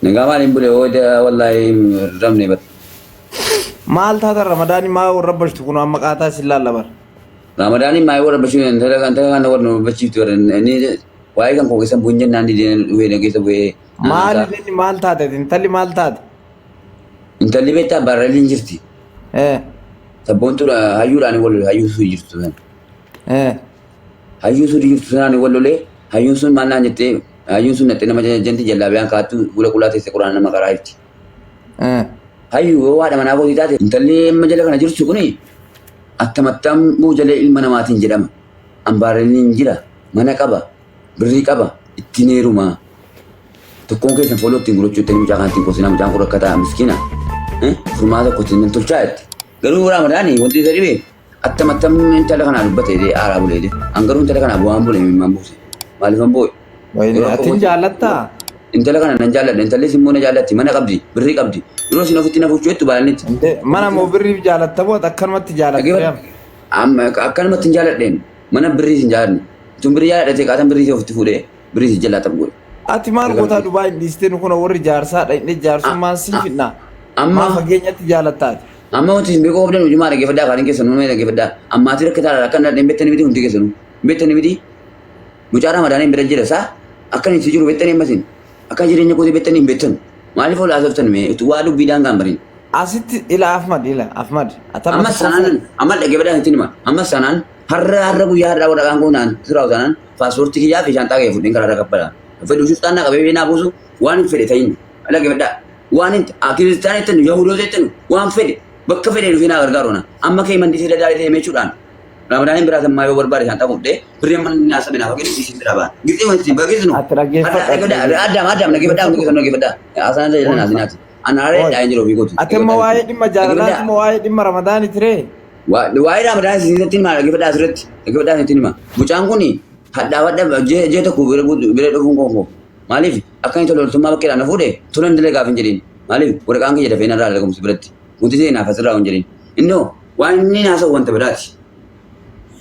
نقاماني بقول وده والله رمني بس. مال هذا رمضان ما وربش تكون أما قاطع سلا لبر. رمضان ما يورا بشيء أنت كان ورنا بشيء تورن إني واي كان كويسة بنجن نادي دين وين كيسة وين. مال هذا أنت اللي مال هذا. أنت اللي بيتا برالين جرتي. إيه. تبون ترى هيو راني ولا هيو سوي جرتو. إيه. هيو سوي جرتو راني ولا ليه هيو سون ما نانجتة هيو سون نتنا ما جنتي جلا بيان كاتو ولا تيسة قرآن ما قرأتي. إيه. هيو هو هذا منا بودي تاتي. أنت اللي ما جلا كنا جرتو كوني. أتمتم مو جلا إلمنا ما تنجرام. أمبارلين جرا mana kaba beri kaba itiniru ma to konke sen follow tinguro chute mu jangan tingko sinam jangan kura kata miskina furmada ko tin tul chat garu ramadani wonti saribe attamattam intala kana rubate de ara bule de angaru intala kana bu ambule mi mambusi malifan boy atin jalatta intala kana nan jalad intala simone jalatti mana qabdi beri qabdi ro sino fitina fu chuetu balanit mana mo beri jalatta bo akkanmatti jalatta amma akkanmatti jalad den mana beri sin jalad Tumbri ya, ada cekatan beri jauh tu fude, beri sejalan tak boleh. Ati mal kota Dubai di sini kuna wari jarsa, ini jarsa masih fitna. Amma bagiannya ti jalan tadi. Amma waktu beko obdan ujung mana kepada kalian kesan, mana lagi pada. Amma tidak kita akan ada betan ini untuk kesan, betan ini, mucara mana ini berjaya sah, akan itu juru betan ini masin, akan jadinya kau betan ini betan. Malif oleh asal tanme, itu walau bidang gambarin. Asit ila Ahmad. Amma sanan, amma lagi pada henti ni mah, amma sanan. Harra buya harra wada kangunan siraw tanan passport ki ya fi janta ke fudin kala kapala fa du justana ka be na busu wan fede tayin ala ke bada wan akiristani tan yahudo tan wan fede bakka fede fi na gargarona amma kai man disida dai me chudan ramadan bira sam mayo barbare janta ko de priman na sabina ko di sindra ba gitu wasi bagis no adam na ke bada no ke bada asana de na asinati anare dai jiro bi ko atemma waye dimma jarana mo waye dimma ramadan tire Wahai Ramadan sini tinma lagi pada sini mah. Bucangku ni hadda je tak kubur bere dong kongko. Malif akan itu lalu semua pakai anak fude. Tulen dele kafin jadi. Malif udah kangki jadi final lah kamu seberat. Untuk sih nafas raun jadi. Indo wani nasa wanta berat.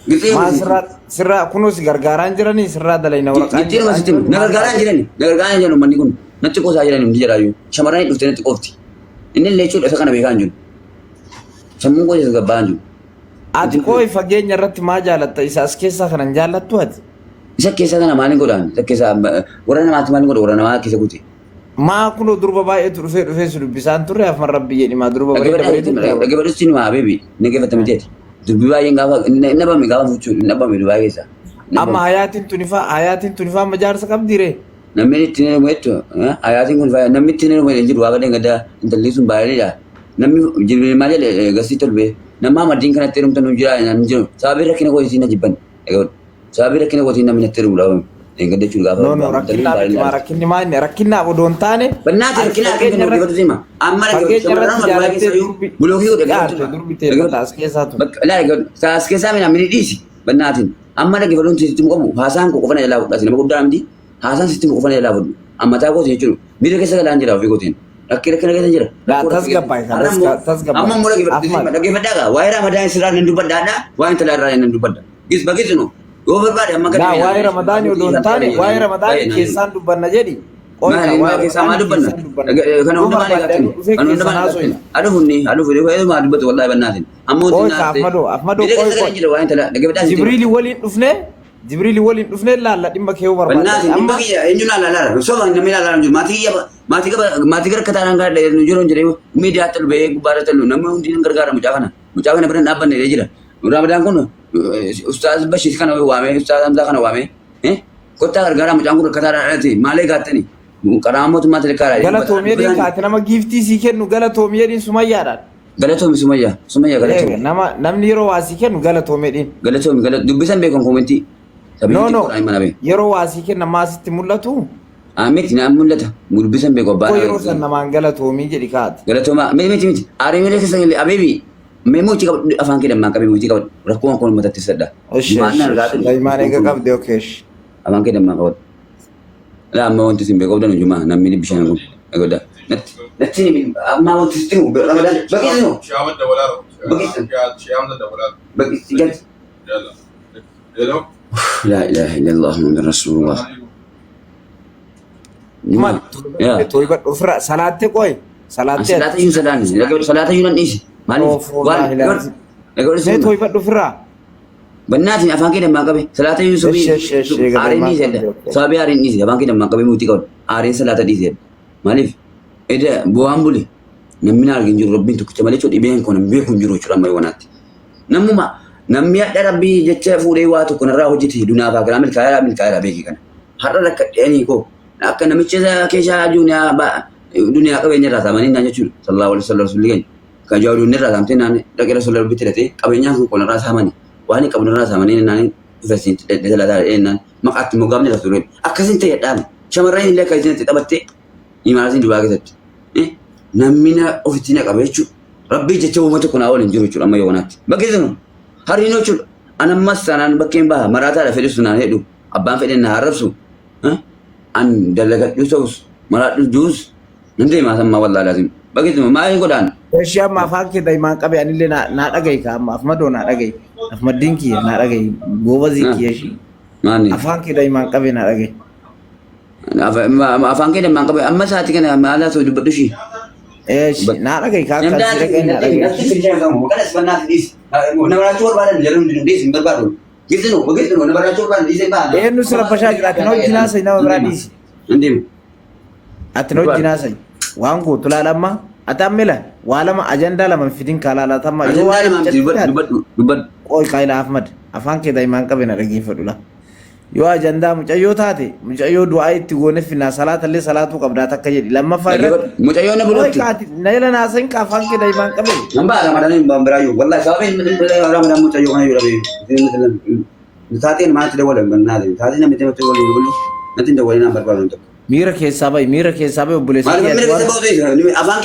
Gitu. Mas serat kuno si gargaran jera ni serat dalai na orang. Gitu masih tim. Gargaran jera ni. Gargaran jera mandi kun. Nanti kau saja ni mandi jera yu. Samaran itu nanti kofti. Ini lecur asa kana bekanjun. Semua kau juga banjun. Ati koi fageenya irratti maa jaalatta isa as keessaa kanan jaalattu ati isa keessa kana maalin godhan isa keessa warra namaatti maalin godha warra namaa keessa guute maa kunoo durba baay'eetu dhufee su dubbisaan turre afan rabbi jedhi maa durba dhaggeeffadhutti ni maa beebi dhaggeeffatame teeti dubbi baay'een gaafa nabame gaafa fuchuu nabame dubaay keessa amma hayaatiin tunifaa amma jaarsa qabdiire namni itti ni mu'ettu hayaatiin kun namni itti ni mu'ettu jiru waaqa dhengaddaa intalli sun baay'eedha namni jirbi maal jedhe gasii tolbee nama madin kana terum tanu jira nan jiru sabira kina ko sina jibban sabira kina ko sina min terum lawo en gadde chulga fa no rakinni ma ne rakinna bo don tane banna rakinna ke no ko sima amma ke bulogi ko de durbi te tas ke sa to la tas ke sa min amini disi bannatin amma da gifadon sistem ko hasan ko fana la ko sina ko damdi hasan sistem ko fana la ko amma ta ko sina mire ke sa la anjira fi ko tin Kira-kira kita jira. Tas gapai. Amma mulai lagi berdaga. Wahai Ramadan sirah nandu badana, wahai telara nandu badana. Gis begitu no. Go berbada amma kada. Nah, wahai Ramadan yo don tani, wahai Ramadan kesan du banna jadi. Oh, wahai kesan du banna. Kana unda mali gatin. Kana unda mali. Aduh fili wahai ma dubat wallahi bannatin. Amma utina. Ahmado koi. Wahai telara lagi berdaga. Jibril wali dufne. Jibril wali dufne la dimba kew barba. Bannatin dimba kiya enjuna la. So bang namila la njul mati gar kata nangga de nujuron jere media telbe gubara telu namu undin gargara mucakana beran apa ne jira Ramadan kono ustaz bashir kana wame ustaz amza kana wame kota gargara mucangkur kata rati male gatani karamot matre kara gala to me din ka nama gifti sikenu gala to me din sumayya da gala to sumayya gala to nama namni ro wasikenu gala to me din gala dubbisan be kon commenti no yero wasiken nama sitti mullatu Amit ni amulata murbisan be gobba ko san nama galatomi jadi kat galatoma miti are mele kesan le abebi memo ci afan ke dem makabe muti ka rakko ko mata tisadda mana gatin dai mane ga kab de okesh afan ke dem makabe la amma wonti simbe ko danu juma nam mini bishan ko goda natti ni amma wonti stimu be ramadan bagi no shawad da wala bagi shawad da wala bagi yalla hello la ilaha illallah muhammadur rasulullah Mal Ya. toiba dhufra salaatte qoy salaatte Salata yun sadaan. Salata yun ang isi. Maaliif? Wallahi lazim. Egaa mee toiba dhufra bannaatiin afaan kee dammaan qabe. Salata yun subii eegaa aariin dhiise edda. Sababii aariin dhiise afaan kee dammaan qabe muutii qabu. Aariin salata dhiise edda. Maaliif? Edda bu'aan bule. Namni na argin jiru rabbiin tokkicha malee jechuudha dhibeen kun beeku hin jiru jechuudha amma wanaatti. Namni hadha rabbii jecha fuudhee waa tokko narraa hojjete dunaaf haa garaa milkaa'eera beekii kana. Har'a rakka dhiyanii koo akka namicha keessaa duniyaa qabeenya irraa taamanii naan jechuudha. Sallallahu alaihi wasallam rasulli keenya. Kan jawaaduu irraa taamtee naan dhaqee rasulla rabbitti hidhatee qabeenyaan kun qollarraa saamanii waan hin qabne irraa saamanii naan dhufasiin dalataa naan maqaatti immoo gaafni rasulla akkasiin ta'e dhaame shamarreen illee akkasiin itti taphattee imaaraatiin dubaa keessatti. Namni ofitti na qabe jechuudha. Rabbii jecha uummata kun haa waliin jiru jechuudha amma yoo wanaatti. Bakki sun hariinoo jechuudha. Anammas sanaan bakkeen baha maraataadha fedhe sunaan hedhu abbaan fedhen na harrabsu. An dalagadhu ta'us maraadhu juus nan deemaa sammaa wallaa laazim. Bakki sun maa hin godhaan. Eeshi amma afaan kee daa'imaan qabe anillee naa dhagahi ka amma afmadoo naa dhagahi afmaddiin kiyya naa dhagahi goobazii kiyya shi afaan kee daa'imaan qabe naa dhagahi. Afaan kee daa'imaan qabe amma sa'aatii kana maalaa ta'u dubbadhu shi. Eeshi naa dhagahi ka akka asii dhagahi naa dhagahi. Eenyu sira bashaa jira ati na wajjin haasa'e nama biraa dhiisi. Ati na wajjin haasa'e waan gootu laalamma ati ammila waa lama ajandaa lama fidin kaalaalatama yoo waan qoy qaayila Ahmad afaan kee daa'imaan qabe na dhageeffadhu la. Yoo ajandaa mucayyoo taate mucayyoo du'aa itti goone finna salaatallee salaatuu qabdaa takka jedhi lammaffaa irratti mucayyoo na bulatti na ila naasan ka afaan kee daa'imaan qabe. Namba Ramadan bambirayu wallahi sababe Ramadan mucayyoo kana yurabe taateen maatti dawwalan bannaale taateen namni tematti waliin dawwalu natti dawwalee naan barbaadu tokko. Miira keessaa ba'i obboleessa afaan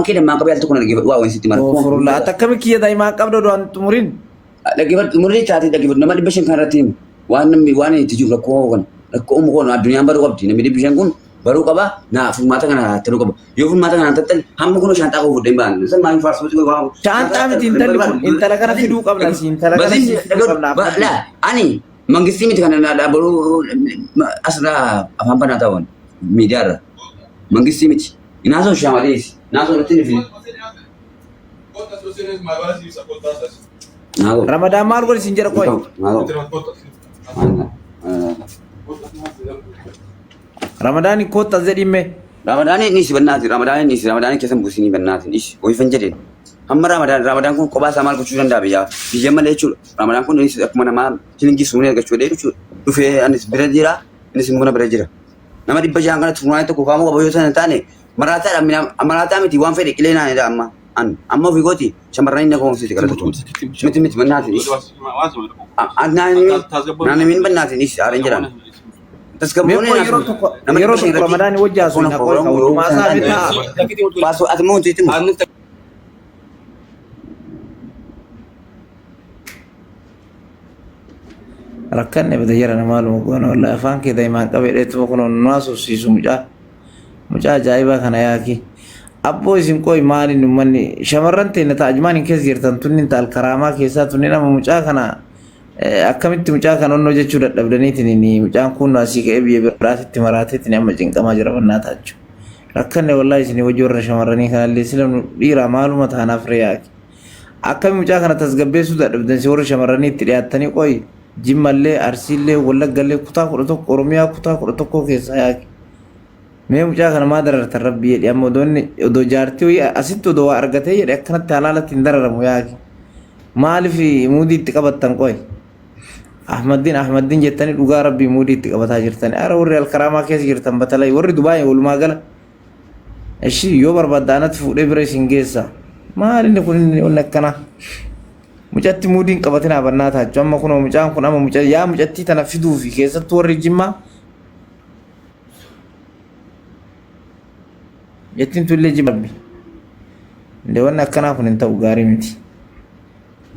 kee dammaan qabe alta kun dhaggeeffadhu waa wansitti mara. Furullaa akkami kiyya daa'imaan qabda du'aan xumuriin. Dhaggeeffadhu umurii taatee dhaggeeffadhu nama 500 kan irratti himu. Waan itti jiru rakkoo uumu kun addunyaan baruu qabdi namni 500 kun baruu qaba naa furmaata kana taluu qaba yoo furmaata kana tattali hamma kun shaantaa qabu fudhee baan san maaliif faarsuuti qofa shaantaa miti intalli kun intala kana fiduu qabna si intala kana fiduu qabna la ani mangisti miti kana baruu asirraa afaan banaa ta'uun miidiyaarra mangisti miti inaasoo shaamalees naasoo irratti ni fili. Ramadaan maal godhi sin jedha qoy. Ramadaan koota zedhimme. Ramadaan ini si bannati Ramadaan kesan busini bannati is oi fanjede. Amma Ramadaan kun kophaa isaa maal gochuu danda'a biyya malee jechuudha. Ramadaan kun akkuma namaa hilingi suunee argachuu dha jechuudha. Dhufee anis bira jira innis immoo bira jira. Nama 500 kana turuunaa tokko kaamuu qaba yoo sana taane maraataa miti waan fedhe qilee naanidha amma ofii gooti shamarran inni koomsiti galatu miti bannaatiin naannamiin bannaatiin aaran jedhama. Yeroo tokko Ramadaan wajjaa sun akkoo maasaa bitaa baasoo ati moo wanti rakkanne bada jara nama luma goona wallahi afaan kee daa'imaan qabee dheettuma kun onnaa suufsiisu mucaa ajaa'ibaa kana yaaki. Abboo isin qoy maalin ummanni shamarran ta'e taajmaan hin keessa jirtan tunni taal karaamaa keessaa tunni nama mucaa kana akkamitti mucaa kana onnoo jechuu dadhabdaniitiin mucaan kun asii ka'ee biyya biraatitti maraateetiin amma cinqamaa jira bannaa taachuu. Rakkanne wallahi isin hojii warra shamarranii kanallee sila dhiiraa maaluma taanaaf reeyaaki. Akkami mucaa kana tasgabbeessuu dadhabdan si warra shamarranii itti dhiyaattanii qoy jimmallee arsiillee wallaggallee kutaa 11 oromiyaa kutaa 11 keessaa yaaki. Mee mucaa kana maa darartan rabbi jedhi amma odoo jaartii asitti odoo waa argatee jedhe akkanatti halaalatti hin dararamu yaaki. Maaliif muudii itti qabattan qoy. Ahmaddiin jettanii dhugaa rabbii muudii itti qabataa jirtani. Ara warri alkaraamaa keessa jirtan batalai warri Dubaayii walumaa gala. Ishii yoo barbaaddaanatti fuudhee bira isin geessa. Maal inni kun inni akkana. Mucatti muudii hin qabatinaa bannaa taachuu amma kunoo mucaan kun amma mucattii tana fiduu fi keessattuu warri Jimmaa. Jettiin tullee Jimmaa. Wanni akkanaa kun hin ta'u gaarii miti.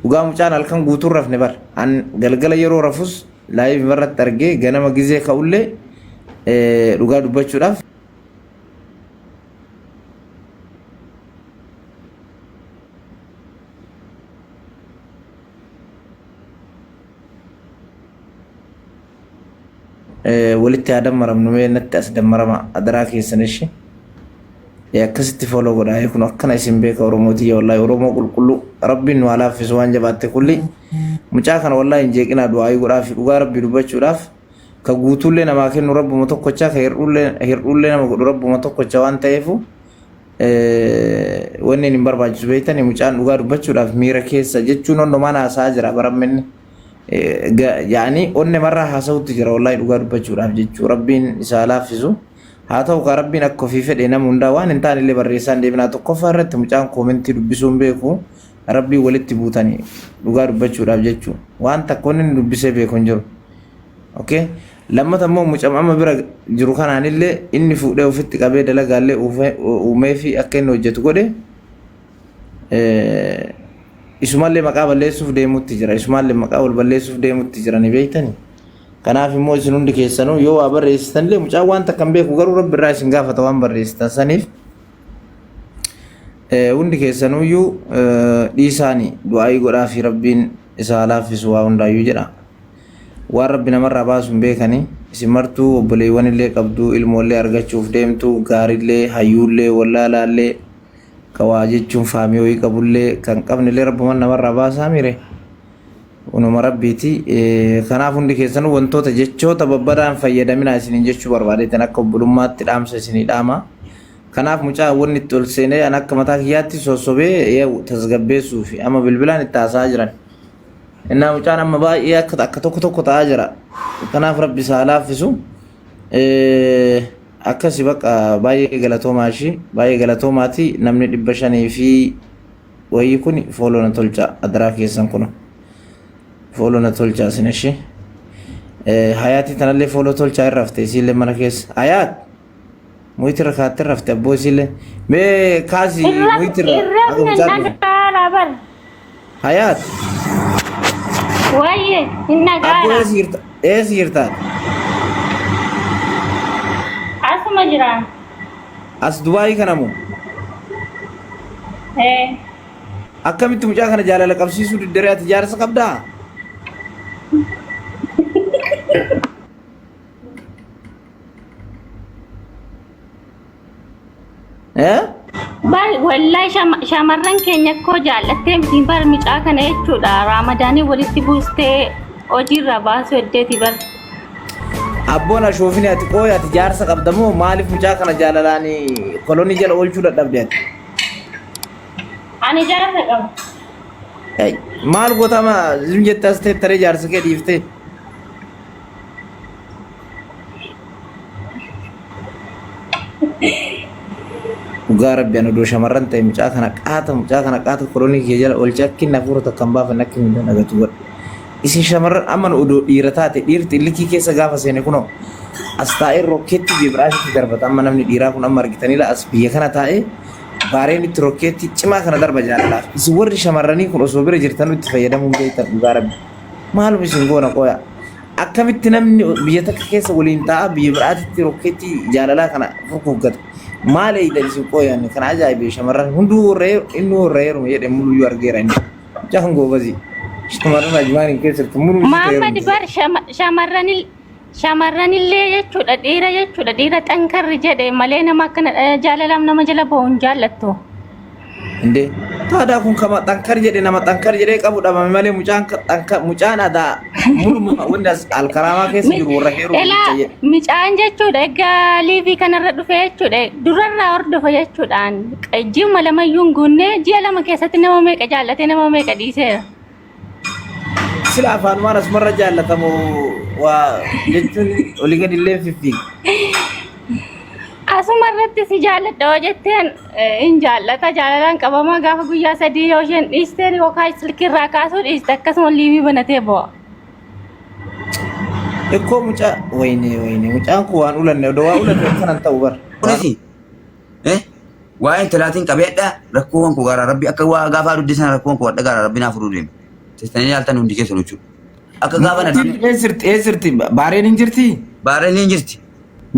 Dhugaa mucaan halkan guutuun rafne bar an galgala yeroo rafus laayif irratti argee ganama gizee ka'ullee dhugaa dubbachuudhaaf walitti haa dammaramnu mee natti as dammarama adaraa keessan ishi akkasitti foloo godhaa kun akkana isin beeka Oromootii wallahi Oromoo qulqulluu rabbiin nu alaafisu waan jabaatte kulli mucaa kana wallahi hin jeeqinaa du'aayii godhaa fi dhugaa rabbii dubbachuudhaaf ka guutuullee namaa kennu rabbuma tokkochaa ka hir'uullee nama godhu rabbuma tokkocha waan ta'eefu wanni hin barbaachisu beektanii mucaan dhugaa dubbachuudhaaf miira keessa jechuun hundumaan haasaa jira baramminni yaani onne marraa haasawutti jira wallahi dhugaa dubbachuudhaaf jechuu rabbiin isaa alaafisu haa ta'u ka rabbiin akka ofii fedhe nama hundaa waan hin taanillee barreessaan deebinaa tokkoffaa irratti mucaan koomentii dubbisuun beeku rabbii walitti buutanii dhugaa dubbachuudhaaf jechuu waan takka wanni dubbisee beeku hin jiru okay lammata immoo mucaan amma bira jiru kanaanillee inni fuudhee ofitti qabee dalagaallee uumee fi akka inni hojjetu godhe isumallee maqaa balleessuuf deemutti jira isumallee maqaa wal balleessuuf deemutti jira ni beektanii kanaaf immoo isin hundi keessanuu yoo waa barreessitanillee mucaan waan takka hin beeku garuu rabbi irraa isin gaafata waan barreessitan saniif hundi keessanuyyuu dhiisaanii du'aayii godhaa fi rabbiin isaa laaffisu waa hundaayyuu jedha waan rabbi namarraa baasuun beekanii isin martuu obboleewwan illee qabduu ilmoollee argachuuf deemtu gaarillee hayyuullee wallaalaallee kawaa jechuun faamiyooyii qabullee kan qabnillee rabbuman namarraa baasaa mire unuma rabbiiti kanaaf hundi keessanuu wantoota jechoota babbadaan fayyadaminaa isiniin jechuu barbaadeetan akka obbolummaatti dhaamsa isinii dhaama kanaaf mucaa wanni itti ol seenee an akka mataa kiyyaatti sossobee tasgabbeessuu fi amma bilbilaan itti haasaa jiran innaa mucaan amma baay'ee akka tokko ta'aa jira kanaaf rabbi isaa laaffisu akkasi baqa baay'ee galatoomaa ishii baay'ee galatoomaati namni 500 fi wayii kun fooloo na tolcha adaraa keessan kun fooloo na tolcha isin ishii hayaatii tanallee fooloo tolchaa irra hafte isiillee mana keessa hayaat muyitirra kaatti irra hafte abboo isiillee mee kaasii muyitirra akka mucaa hayaat Waye, inna gara. Es yirtat. Asuma jiran. As Dubai kanamu. Akkamitti mucaa kana jaalala qabsiisuu diddaree ati jaarsa qabdaa? Wallahi shamarran keenya koo jaallattee miti bar mucaa kana jechuudha raamadaanii walitti buustee hojiirra baasuu heddeeti bar. Abboon ashoofini ati qooyi ati jaarsa qabdamoo maaliif mucaa kana jaalalaanii kolonii jala oolchuu dadhabde ati? Ani jaarsa qaba. Maal gootama zim jettee as ta'e taree jaarsa kee dhiiftee? Dhugaa rabbi ana doo shamarran ta'e mucaa kana qaata kolonii kee jala oolchee akki nafuura takkan baafan akki hin dhagatu godha. Isin shamarran amma odoo dhiira taate dhiirti illikii keessa gaafa seene kunoo as taa'ee rokkeetti viibiraasitti darbata amma namni dhiiraa kun amma argitanidha as biyya kana taa'ee baareen itti rokkeetti cimaa kana darba jaalalaaf. Isin warri shamarranii kun osoo bira jirtan itti fayyadamuun beektan dhugaa rabbi. Maalum isin goona qooya. Akkamitti namni biyya takka keessa waliin taa'a biyya biraatitti rokkeetti jaalalaa kana furkuuggata. Maal eeydan isin qooyan kana ajaa'ibee shamarran hunduu warree inni warreeru jedhe muluyyuu argeera inni. Jaan goobazi. Shamarran ajmaaniin keessatti muluyyuu Muhammad bar shamarranillee jechuudha dhiira xankarri jedhe malee nama akkana jaalalaam nama jala bo'uun jaallattu. Inde taadaa kun kama xankar jedhe nama xankar jedhee qabu dhabame malee mucaan aadaa muluma wanda alkaraamaa keessa jiru warra heeruu jedhe. Mucaan jechuudha egaa liivii kanarra dhufe jechuudha durarraa hordofa jechuudhaan ji'uma lamayyuun guunnee ji'a lama keessatti nama meeqa jaallatee nama meeqa dhiiseera. Sila afaan waan asumarra jaallatamu waa jechuun olii gadi illee fiffiig. Asuma irratti si jaalladha hoo jetteen hin jaallata jaalalaan qabamaa gaafa guyyaa 3 yoo isheen dhiisteen yookaan silkirraa kaasuu dhiiste akkasuma liivii banatee bo'a. Ekkoo mucaa wayne mucaan kun waan ulanne odoo waa ulanne kanan ta'u bar. Kunisi waa'ee talaatiin qabeedha rakkoowwan koo gaara rabbi akka waa gaafa duddisan rakkoowwan koo wadda gaara rabbi naaf furuu deema. Sistanii yaaltan hundi keessan jechuudha. Akka gaafa na eessirti baareen hin jirti? Baareen hin jirti.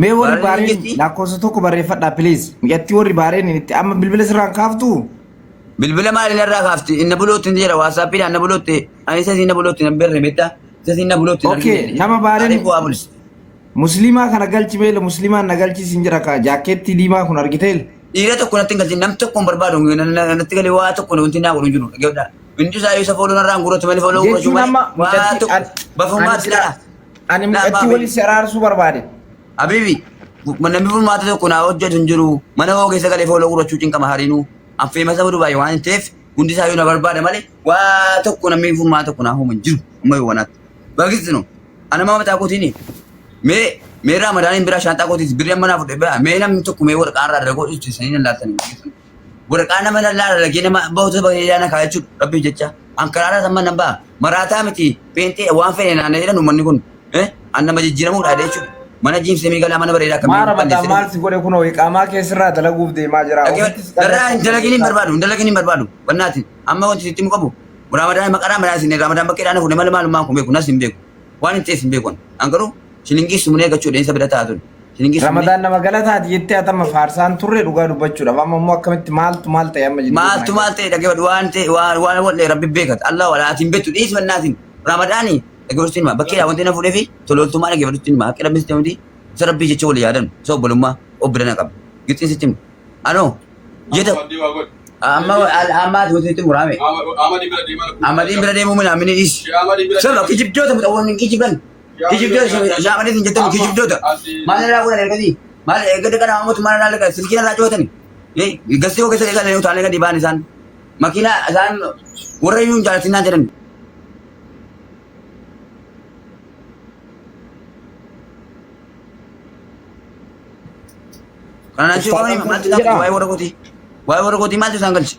Mee warri baareen lakkoofsa tokko barreeffadhaa please. Mi'atti warri baareen itti amma bilbila sirraan kaaftu? Bilbila maaliin irraa kaafti? Inna bulootti jedha waasaappiidhaan na bulootti. Ani isa sinna bulootti na birre beektaa? Isa sinna bulootti. Okay nama baareen Muslimaa kana galchi beela muslimaan na galchi sin jira ka jaakeetti diimaa kun argiteel. Dhiira tokko natti hin galchin nam tokko hin barbaadu natti galee waa tokko wanti naa godhu jiru dhaggeeffadha. Hundi isaa isa fooloo narraan guuratu malee fooloo guurachuu malee waa tokko bafummaa silaadha. Ani mucatti wali si araarsuu barbaade. Habibi namni furmaata tokko naa hojjetu hin jiru mana hoo keessa galee fooloo guurachuu cinqama hariinuu affeema isa godhu baay'ee waan ta'eef hundi isaa yoo na barbaada malee waa tokko namni furmaata tokko naa hooma hin jiru amma yoo wanaatti. Bagisinu ana mama mataa kootiini mee Ramadaanin bira shaantaa kootiis birrii amma naa fudhee bira mee namni tokko mee waraqaan irraa dalagoo dhiichuu nan laaltanii waraqaan nama lallaa dalagee nama bahutu bareedaa na kaa'ee jechuudha rabbii jecha ankaraara samman nan ba'a maraataa miti peentee waan fedhe naannoo jedhan uummanni kun an nama jijjiiramuudha jechuudha mana jiimsee miigalaa mana bareedaa kan maal si godhe kunoo qaamaa keessirraa dalaguuf deemaa jira. Darraa dalagin hin barbaadu wannaatiin amma wanti sitti mu qabu Ramadaan maqaa Ramadaan isin Ramadaan bakkee dhaana fuudhee malee maalummaan kun beeku nas hin beeku waan hin ta'es hin beeku an garuu shilingii sumnee gachuu deensa bira taatu. Ramadaan nama galataati jettee atama faarsaan turre dhugaa dubbachuudhaaf amma immoo akkamitti maaltu ta'e amma jiru. Maal ta'e dhaggeeffadhu waan ta'e waan wallee rabbi beekat Allah walaatiin beektu dhiis wannaatiin Ramadaanii dhaggeeffadhu ma bakkee wanti na fuudhee fi tololtummaa dhaggeeffadhu ma akka dhabbis ta'uti isa rabbii jecha wal yaadan isa obbolummaa obbolana qaba. Gittiin sitti anoo jedha amma tuuti murame Ahmadin bira deemu mina amini is sirra kijibdoota mutawwan kijibdan kijibdoota Ahmadin hin jettan kijibdoota maal irraa godhan ergati maal eeggadda kana hamuutu maal irraa laga silkiina irraa cootani gastii hoo keessa eegalee utaalee gadi baan isaan makiinaa isaan warra iyyuu hin jaalatinaan jedhan kana nachuu qabani maaltu isaan waa'ee warra gootii maaltu isaan galchi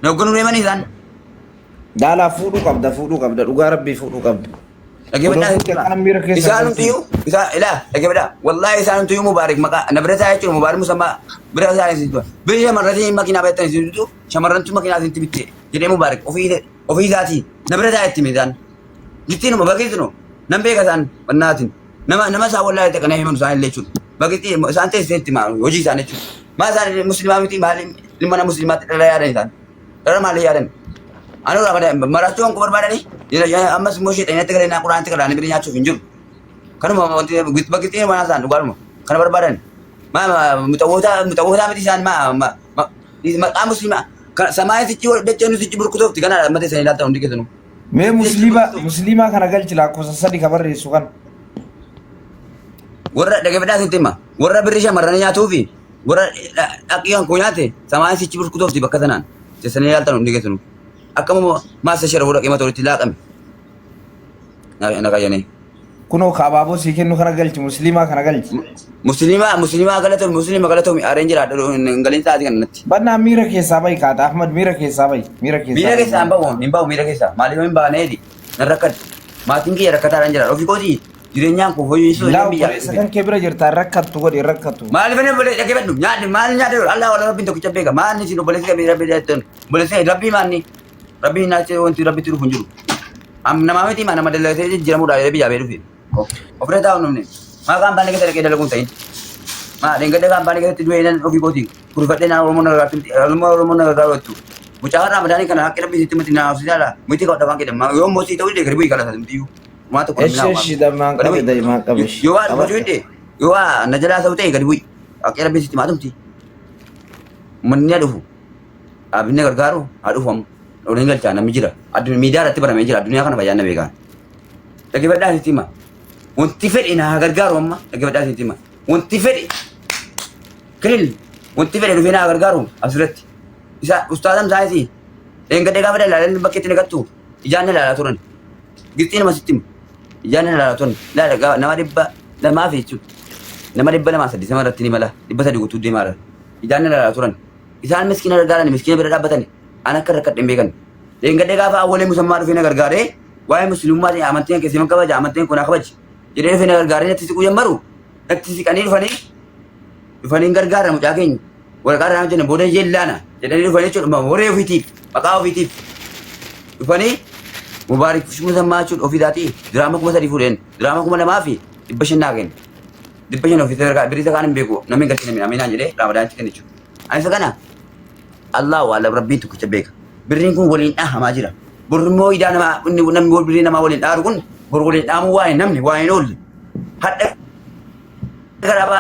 na hogganuu deemanii isaan daalaa fuudhuu qabda dhugaa rabbii fuudhuu qabda. Isaan hundiyyuu dhaggeeffadhaa wallaahi isaan hundiyyuu mubaarik maqaa na bira taa'ee jiru mubaarik musammaa bira taa'ee si du'a biyya shamarratiin makiinaa baay'atan si dutu shamarrantu makiinaa si bitte jedhee mubaarik ofii isaatii na bira taa'ee itti miidhaan gittiin baqiitu nan beeka isaan wannaatiin nama isaan wallaahi taqanee himanu isaan illee jechuudha baqiitii isaan teessee itti hojii isaan jechuudha maa isaan musliimaa miti maali mana musliimaatti dhala yaadan isaan dhala maali yaadan anu marachuu wanku barbaadani ammas immoo sheexanitti galee naa quraanti galaanii bira nyaachuuf hin jiru kanuma wanti baqiitiin waan isaan dhugaadhuma kana barbaadan mutawwootaa miti isaan maqaa musliimaa samaayitichi dachee nuti burkutoofti kana mata isaanii laata hundi keessanuu. Mee musliimaa kana galchi lakkoofsa 3 ka barreessu kan. Warra dhaggeeffadhaa sitti hima warra birri shamarran nyaatuu fi warra dhaqii kan koo nyaate samaayitichi burkutoofti bakka sanaan teessanii laata hundi keessanuu. Akkama maasa shara fuudha qima tolitti laaqame. Naqayyane. Kunoo kaabaaboo sii kennu kana galchi musliimaa kana galchi. Musliimaa galatoomii aareen jira galiin taati kanatti. Bannaa miira keessaa bahi kaata Ahmad miira keessaa bahi miira keessaa hin bahu miira keessaa maaliif hin baaneedi nan rakkadhe maatiin kiyya rakkataadhaan jira ofii kooti jireenyaan koo fooyyesuu hin biyya. Kan kee bira jirtaa rakkattu godhi rakkattu. Maaliif inni bolee dhaggeeffadhu nyaadhi maal nyaadhi Allah wala rabbiin tokkicha beeka maalni siin obboleessi qabee rabbii jaattan obboleessi rabbii maalni rabbii naachee wanti rabbitti dhufu hin jiru. Namaa miti nama dalagee jijjiiramuudhaan biyyaa bee dhufe. Ofirra taa'u namni maqaan baanee keessa dhaqee dalaguun ta'in maa deengadee kan baanee keessatti du'ee ofii kooti kurfadhee naa Oromoo nagargaaru jettu mucaa Ramadaanii kana haqqi rabbii sitti miti naaf sidaala miti ka'u dhabaan kedhamma yoo mootii ta'uu illee gadi bu'ii kalata mitiyyuu maa tokko Eshi damaan qabe daa'imaa qabe yoo waa dhufachuu hidde yoo waa na jalaa ta'u ta'e gadi bu'ii haqqi rabbii sitti maatumti manni haa dhufu dhaabinni gargaaru haa dhufu amma dhooleen galchaa namni jira miidiyaa irratti baramee jira addunyaa kana fayyaan na beekaan dhaggeeffadhaa sitti hima wanti fedhe na gargaaru amma dhaggeeffadhaa sitti hima wanti fedhe kilil wanti fedhe dhufee na gargaaru asirratti isa ustaazam saayisii dheengadhee gaafa dalaalan bakkeetti naqattu ijaan na ilaalaa turan gixxii nama sitti hima ijaan na ilaalaa turan nama 200 jechuudha nama 200 sama irratti ni mala 300 guutuu deemaa irra ijaan na ilaalaa turan isaan miskiina gargaaran miskiina bira dhaabbatani an akka rakkadhe hin beekan dheengadhee gaafa awwalee musammaa dhufee na gargaaree waa'ee musliimummaatiin amantiin keessatti kabaja amantiin kun kabaji jedhee dhufee na gargaaree natti siquu yammaru natti siqanii dhufanii gargaara mucaa keenya waraqaa irraa jenna booda jellaana jedhanii dhufanii jechuudha horee ofiitiif maqaa ofiitiif dhufanii mubaarik musammaa jechuudha ofiisaatii diraama 3,000 fuudheen diraama 2,000 fi 500 naa kenna 500 ofiisa gargaara birisa kaan hin beeku namni galchi namni aminaan jedhee Ramadaanitti kenna jechuudha ani isa kana Allah wala rabbiin tokkicha beeka birriin kun waliin dhahamaa jira bormoo idaa namni birrii namaa waliin dhaaru kun bor waliin dhaamu waa'ee namni waa'ee oolle hadha Kenapa?